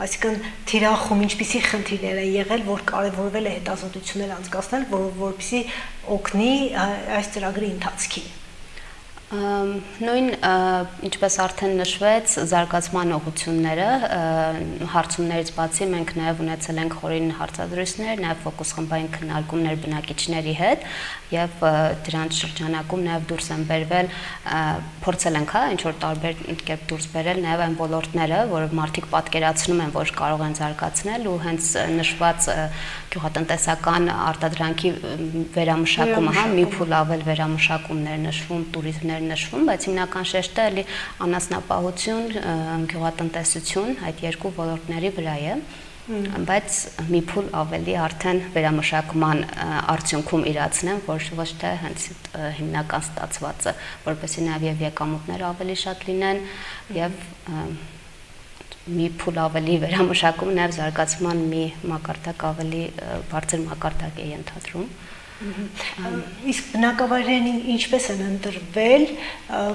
այսինքն թիրախում ինչպիսի խնդիրներ են եղել, որ կարևորվել է հետազոտություններ անցկացնել, որպեսզի օգնի այս ծրագրի ընթացքին։ Նույն ինչպես արդեն նշվեց, զարգացման ուղղությունները, հարցումներից բացի մենք նաև ունեցել ենք խորին հարցադրույցներ, նաև ֆոկուս խմբային քննարկումներ բնակիչների հետ եւ դրանց շրջանակում նաև դուրս են բերվել, փորձել ենք ինչ որ տարբեր կերպ դուրս բերել նաև այն ոլորտները, որ մարդիկ պատկերացնում են, որ կարող են զարգացնել ու հենց նշված գյուղատնտեսական արտադրանքի վերամշակումը, մի փուլ ավել վերամշակումներ նշվում, տուրիզմներ նշվում, բայց հիմնական շեշտը էլի անասնապահություն, գյուղատնտեսություն այդ երկու ոլորտների վրա է, բայց մի փուլ ավելի արդեն վերամշակման արդյունքում իրացնեն, ոչ թե հենց հիմնական ստացվածը, որպեսզի նաև եկամուտները ավելի շատ լինեն եւ մի փուլ ավելի վերամշակում նաև զարգացման մի մակարդակ ավելի բարձր մակարդակ է ենթադրում։ Իսկ բնակավայրերին ինչպես են ընտրվել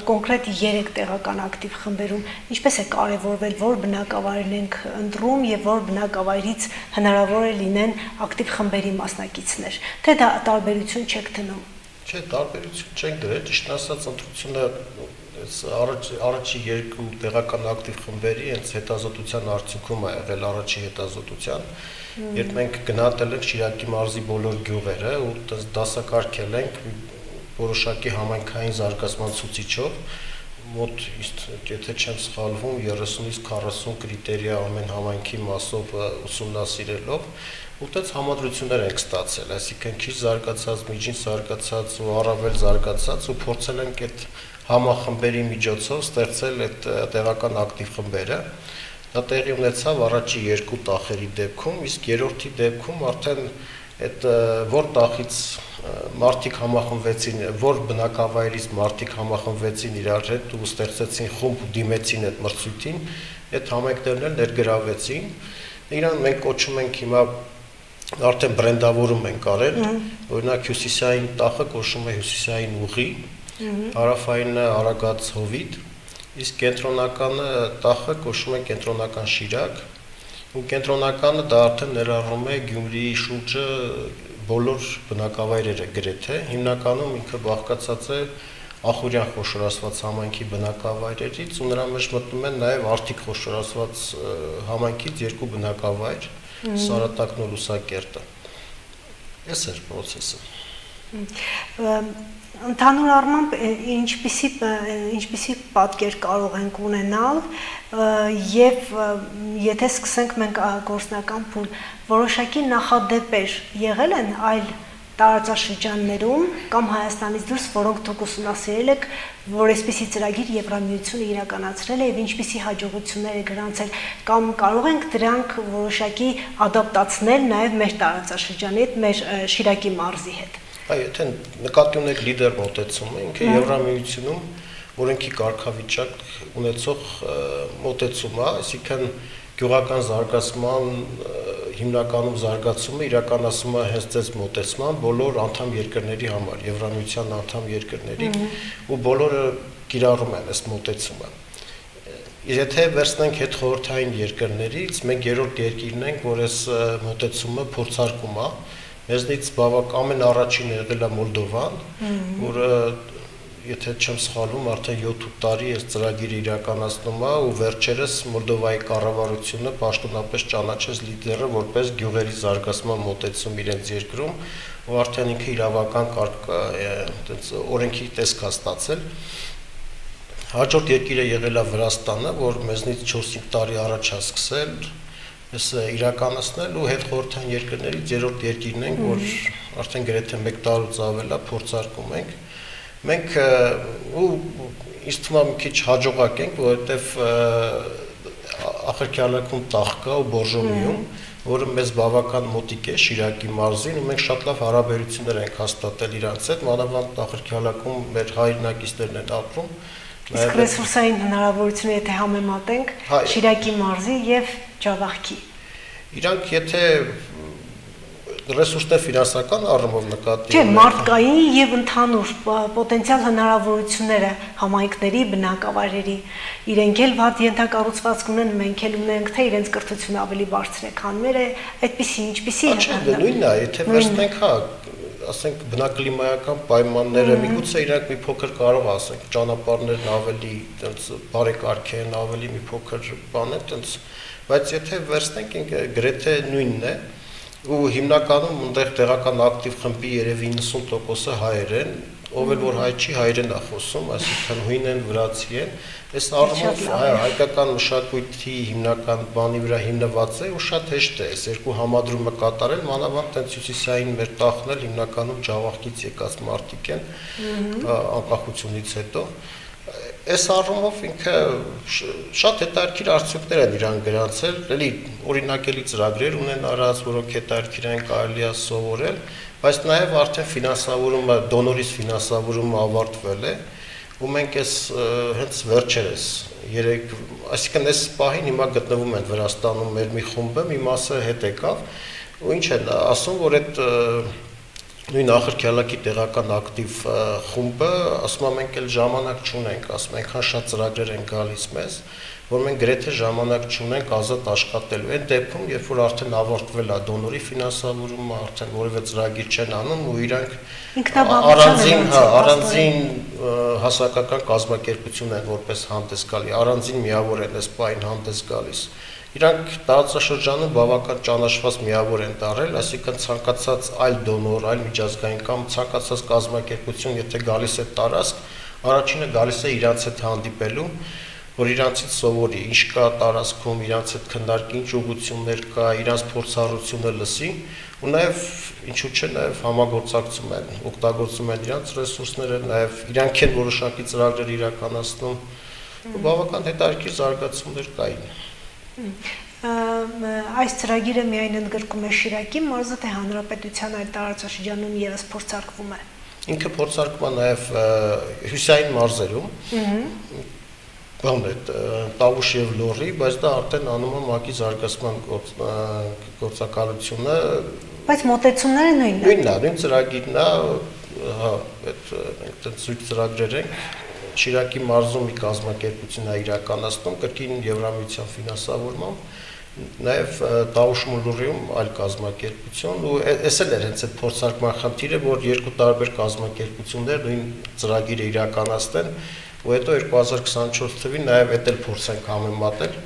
կոնկրետ 3 տեղական ակտիվ խմբերում, ինչպես է կարևորվել, որ բնակավայրն ենք ընտրում եւ որ բնակավայրից հնարավոր է լինեն ակտիվ խմբերի մասնակիցներ, թե դա տարբերություն չեք դնում։ Չէ, տարբերություն չենք դրել, ճիշտ ասած ընտրությունը առաջի 2 տեղական ակտիվ խմբերի հենց հետազոտության արդյունքում է եղել առաջի հետազոտության, երբ մենք գնահատել ենք Շիրակի մարզի բոլոր գյուղերը ու դասակարգել ենք որոշակի համայնքային զարգացման ցուցիչով, մոտ, եթե չեմ սխալվում, 30-ից 40 կրիտերիա ամեն համայնքի մասով ուսումնասիրելով, ուտեց համադրություններ ենք ստացել, այսինքն քիչ զարգացած, միջին զարգացած ու առավել զարգացած ու փորձել ենք այդ համախմբերի միջոցով ստեղծել այդ տեղական ակտիվ խմբերը։ Դա տեղի ունեցավ առաջի 2 տախերի դեպքում, իսկ երրորդի դեպքում արդեն այդ որ տախից մարդիկ համախմբվեցին, որ բնակավայրից մարդիկ համախմբվեցին իրար հետ ու ստեղծեցին խումբ ու դիմեցին այդ մրցույթին, այդ համայնքներն էլ ներգրավվեցին։ Իրան մենք կոչում ենք հիմա արդեն բրենդավորում ենք արել, օրինակ հյուսիսային տախը կոչվում է հյուսիսային ուղի, հարավայինը Արագած Հովիտ, իսկ կենտրոնականը տախը կոչվում է կենտրոնական Շիրակ, ու կենտրոնականը դա արդեն ներառում է Գյումրիի շուրջը բոլոր բնակավայրերը գրեթե, հիմնականում ինքը բաղկացած է Ախուրյան խոշորացված համայնքի բնակավայրերից ու նրա մեջ մտնում են նաև Արթիկ խոշորացված համայնքից 2 բնակավայր, Սարատակն ու Լուսակերտը։ Այս էր process-ը։ Ընդհանուր առմամբ ինչպիսի պատկեր կարող ենք ունենալ եւ եթե սկսենք մենք գործնական փուլ որոշակի նախադեպեր եղել են այլ տարածաշրջաններում կամ Հայաստանից դուրս, որոնք դուք ուսումնասիրել եք, որ այսպիսի ծրագիր Եվրամիությունը իրականացրել է եւ ինչպիսի հաջողություններ է գրանցել, կամ կարող ենք դրանք որոշակի ադապտացնել նաեւ մեր տարածաշրջանի հետ, մեր Շիրակի մարզի հետ։ Այո, եթե նկատի ունեք լիդեր մոտեցումը, ինքը Եվրամիությունում օրենքի կարգավիճակ ունեցող մոտեցում է, այսինքն գյուղական զարգացման հիմնականում զարգացումը իրականացվում է հենց այս մոտեցման բոլոր անդամ երկրների համար, Եվրամիության անդամ երկրների, ու բոլորը կիրառում են այս մոտեցումը։ Եթե վերցնենք հետխորհրդային երկրներից, մենք երրորդ երկիրն ենք, որ այս մոտեցումը փորձարկում է, մեզնից բավական ամեն առաջինը եղել է Մոլդովան, որը եթե չեմ սխալվում, արդեն 7 տարի այս ծրագիրը իրականացնում է ու վերջերս Մոլդովայի կառավարությունը պաշտոնապես ճանաչեց լիդերը որպես գյուղերի զարգացման մոտեցում իրենց երկրում ու արդեն ինքը իրավական օրենքի տեսք է ստացել։ Հաջորդ երկիրը եղել է Վրաստանը, որ մեզնից 4-5 տարի առաջ է սկսել այս իրականացնել ու հետխորհրդային երկրներից երրորդ երկիրն ենք, որ արդեն գրեթե 1 տարուց ավել է փորձարկում ենք։ Մենք ու ինձ թվում է մի քիչ հաջողակ ենք, որովհետև Ախրկյալակում տաղ կա ու Բորժոմիում, որը մեզ բավական մոտիկ է Շիրակի մարզին ու մենք շատ լավ հարաբերություններ ենք հաստատել իրանց հետ, մանավանդ Ախրկյալակում մեր հայրենակիցներն են ապրում։ Իսկ ռեսուրսային հնարավորությունը եթե համեմատենք Շիրակի մարզի եւ Ջավախքի։ Իրանք եթե ռեսուրսներ ֆինանսական առումով նկատի ունեն, մարդկային եւ ընդհանուր պոտենցիալ հնարավորությունները համայնքների, բնակավայրերի, իրենք էլ վատ ենթակառուցվածք ունեն, մենք էլ ունենք, թե իրենց կրթությունը ավելի բարձր է, քան մերը, այդպիսի ինչպիսի նույնն է, եթե վերցնենք, հա, ասենք բնակլիմայական պայմանները, միգուցե իրանք մի փոքր կարող ասենք, ճանապարհներն ավելի այդպես բարեկարգ են, ավելի մի փոքր բան է, այդպես, բայց եթե վերցնենք, գրեթե նույնն է ու հիմնականում այնտեղ տեղական ակտիվ խմբի երևի 90%-ը հայեր են, ով էլ որ հայ չի, հայերեն է խոսում, այսինքն հույն են, վրացի են, այս առումով հայկական մշակույթի հիմնական բանի վրա հիմնված է ու շատ հեշտ է այս երկու համադրումը կատարել, մանավանդ այնց հյուսիսային մեր տաղն էլ հիմնականում Ջավախքից եկած մարդիկ են, անկախությունից հետո։ Այս առումով ինքը շատ հետաքրքիր արդյունքներ են իրան գրանցել, էլի օրինակելի ծրագրեր ունեն արած, որոնք հետաքրքիր են կարելի է սովորել, բայց նաև արդեն ֆինանսավորումը, դոնորից ֆինանսավորումը ավարտվել է, ու մենք այս հենց վերջերս այսինքն այս պահին հիմա գտնվում են Վրաստանում մեր մի խումբը, մի մասը հետ եկավ, ու ինչ են ասում, որ այդ նույն Ախրկյալակի տեղական ակտիվ խումբը, ասում եմ մենք էլ ժամանակ չունենք, ասում այնքան շատ ծրագրեր են գալիս մեզ, որ մենք գրեթե ժամանակ չունենք ազատ աշխատելու։ Այդ դեպքում, երբ որ արդեն ավարտվել է դոնորի ֆինանսավորումը, արդեն որևէ ծրագիր չեն անում ու իրանք առանձին հասարակական կազմակերպություն են որպես հանդես գալի, առանձին միավոր են այս պահին հանդես գալիս։ Իրանք տարածաշրջանում բավական ճանաչված միավոր են դարել, այսինքն ցանկացած այլ դոնոր, այլ միջազգային կամ ցանկացած կազմակերպություն, եթե գալիս է տարածք, առաջինը գալիս է իրանց հետ հանդիպելու, որ իրանցից սովորի, ինչ կա տարածքում, իրանց հետ քննարկի, ինչ ուղղություններ կա, իրանց փորձառությունը լսի, ու նաև ինչու՞ չէ, նաև համագործակցում են, օգտագործում են իրանց ռեսուրսները, նաև իրանք են որոշակի ծրագրեր իրականացնում, ու բավական հետաքրքիր զարգացումներ կային։ Այս ծրագիրը միայն ընդգրկում է Շիրակի մարզը, թե հանրապետության այլ տարածաշրջանում ևս փորձարկվում է։ Ինքը փորձարկվում է նաև հյուսային մարզերում, բան է Տավուշ եւ Լոռի, բայց դա արդեն անում է ՄԱԿ-ի զարգացման գործակալությունը։ Բայց մոտեցումները նույնն են։ Նույն ծրագիրն է, հա, այդ ցույց ծրագրեր են։ Շիրակի մարզում մի կազմակերպություն է իրականացնում կրկին Եվրամիության ֆինանսավորմամբ, նաև Տավուշ-Լոռիում այլ կազմակերպություն ու էս էլ էր հենց այդ փորձարկման խնդիրը, որ երկու տարբեր կազմակերպություններ նույն ծրագիրը իրականացնեն ու հետո 2024 թվականին նաև այդ էլ փորձենք համեմատել,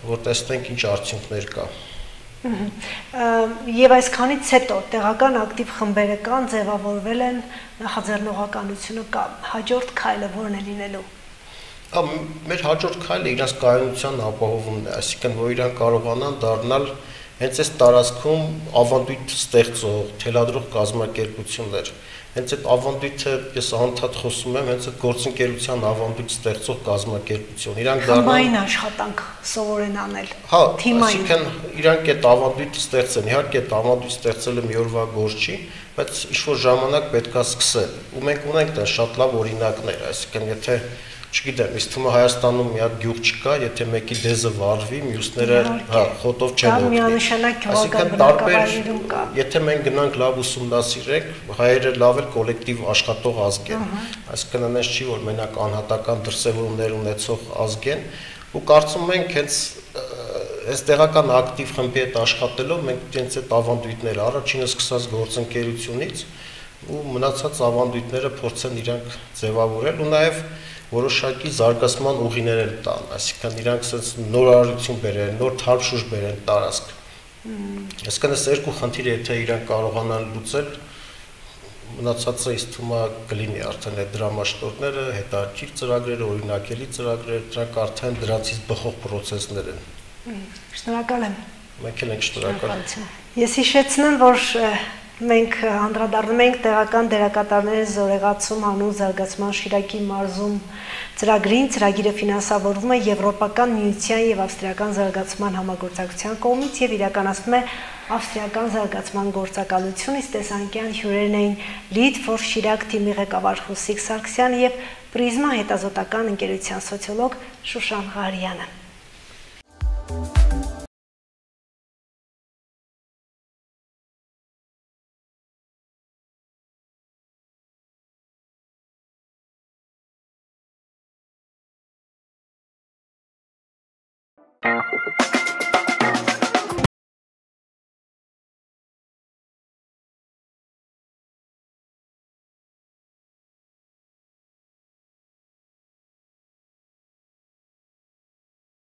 որ տեսնենք ինչ արդյունքներ կա։ Եվ այսքանից հետո տեղական ակտիվ խմբերը կան, ձևավորվել են, նախաձեռնողականությունը կա, հաջորդ քայլը որն է լինելու։ Մեր հաջորդ քայլը իրենց կայունության ապահովումն է, այսինքն որ իրանք կարողանան դառնալ հենց այս տարածքում ավանդույթ ստեղծող, թելադրող կազմակերպություններ, հենց այդ ավանդույթը ես անդադ խոսում եմ, հենց այդ գործընկերության ավանդույթ ստեղծող կազմակերպություն, իրանք խմբային աշխատանք սովորեն անել, հա, թիմային, այսինքն իրանք այդ ավանդույթը ստեղծեն, իհարկե այդ ավանդույթ ստեղծելը մի օրվա գործ չի, բայց ինչ-որ ժամանակ պետք է սկսել, ու մենք ունենք դա շատ լավ օրինակներ, այսինքն եթե չգիտեմ, ինձ թվում է Հայաստանում մի հատ գյուղ չկա, եթե մեկի դեզը վառվի, մյուսները խոտով չեն օգնի։ Միանշանակ գյուղական բնակավայրերում կա։ Եթե մենք գնանք լավ ուսումնասիրենք, հայերը լավ էլ կոլեկտիվ աշխատող ազգ են։ Այսինքն այնպես չի, որ մենակ անհատական դրսևորումներ ունեցող ազգ են, ու կարծում ենք հենց այս տեղական ակտիվ խմբի հետ աշխատելով մենք հենց այդ ավանդույթները առաջինը սկսած գործընկերությունից ու մնացած ավանդույթները փորձեն իրանք ձևավորել ու նաև որոշակի զարգացման ուղիներ են տան, այսինքն իրանք sense նորարարություն բերեն, նոր թարմ-շուժ բերեն տարածք։ Այսինքն այս երկու խնդիրը եթե իրանք կարողանան լուծել, մնացածը ինձ թվում է կլինի արդեն այդ դրամաշտորները, հետաքրքիր ծրագրերը, օրինակելի ծրագրերը, դրանք արդեն դրանցից բխող process-ներ են։ Շնորհակալ եմ։ Մենք էլ ենք շնորհակալ։ Ես հիշեցնեմ, որ մենք անդրադառնում ենք տեղական դերակատարների զորեղացում հանուն զարգացման Շիրակի մարզում ծրագրին, ծրագիրը ֆինանսավորվում է Եվրոպական միության եւ Ավստրիական զարգացման համագործակցության կողմից եւ իրականացվում է Ավստրիական զարգացման գործակալություն, իսկ տեսանկյան հյուրերն էին Lead for Շիրակ թիմի ղեկավար Հուսիկ Սարգսյանը եւ Պրիզմա հետազոտական ընկերության սոցիոլոգ Շուշան Ղարյանը։ Thank you.